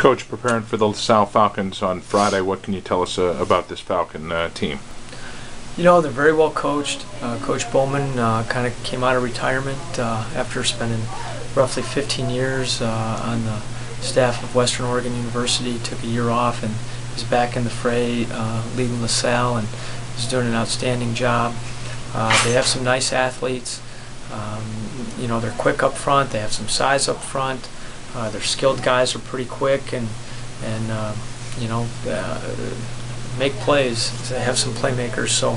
Coach, preparing for the LaSalle Falcons on Friday, what can you tell us about this Falcon team? You know, they're very well coached. Coach Bowman kind of came out of retirement after spending roughly 15 years on the staff of Western Oregon University. Took a year off and is back in the fray, leading LaSalle, and is doing an outstanding job. They have some nice athletes. You know, they're quick up front. They have some size up front. Their skilled guys are pretty quick and you know, make plays. They have some playmakers. So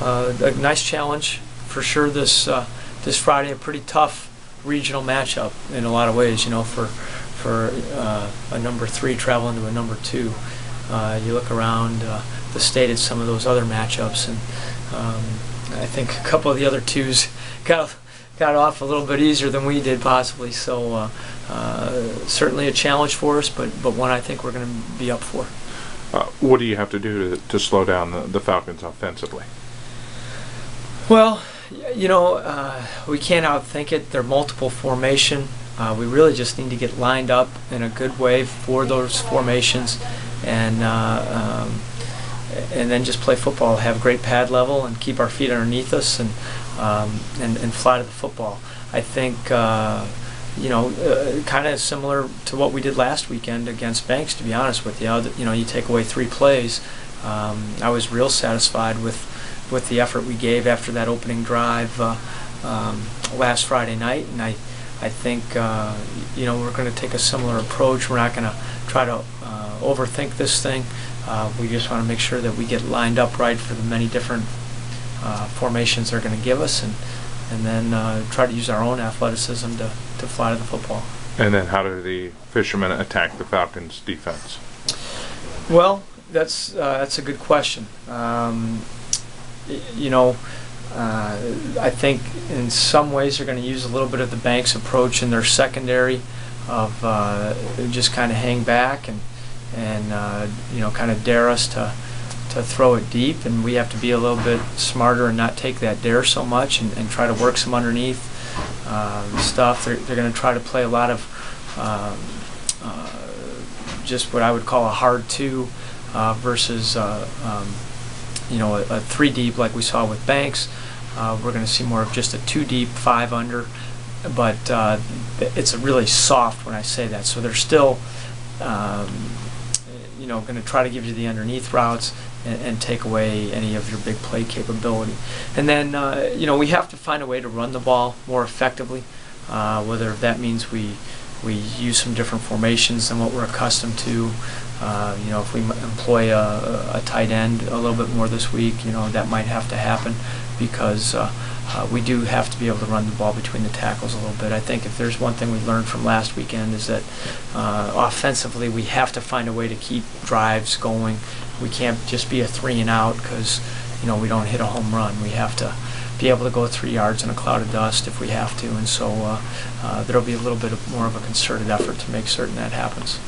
a nice challenge for sure this Friday. A pretty tough regional matchup in a lot of ways. You know, for a number 3 traveling to a number 2. You look around the state at some of those other matchups, and I think a couple of the other 2s got off a little bit easier than we did possibly. So certainly a challenge for us, but one I think we're going to be up for. What do you have to do to slow down the Falcons offensively? Well, you know, we can't outthink it. They're multiple formation. We really just need to get lined up in a good way for those formations, and then just play football, have great pad level, and keep our feet underneath us, and fly to the football. I think you know, kind of similar to what we did last weekend against Banks. To be honest with you, you know, you take away 3 plays. I was real satisfied with the effort we gave after that opening drive last Friday night, and I think you know, we're going to take a similar approach. We're not going to try to overthink this thing. We just want to make sure that we get lined up right for the many different formations they're going to give us, and then try to use our own athleticism to fly to the football. And then how do the Fishermen attack the Falcons' defense? Well, that's a good question. You know, I think in some ways they're going to use a little bit of the Banks approach in their secondary of just kind of hang back and you know, kind of dare us to throw it deep, and we have to be a little bit smarter and not take that dare so much, and try to work some underneath stuff. They're going to try to play a lot of just what I would call a hard 2 versus you know, a 3 deep like we saw with Banks. We're going to see more of just a 2 deep, 5 under, but it's really soft when I say that. So they're still you know, going to try to give you the underneath routes and take away any of your big play capability. And then you know, we have to find a way to run the ball more effectively, whether that means we use some different formations than what we're accustomed to. You know, if we employ a tight end a little bit more this week, you know, that might have to happen, because we do have to be able to run the ball between the tackles a little bit. I think if there's one thing we learned from last weekend is that offensively we have to find a way to keep drives going. We can't just be a 3 and out because, you know, we don't hit a home run. We have to be able to go 3 yards in a cloud of dust if we have to, and so there'll be a little bit more of a concerted effort to make certain that happens.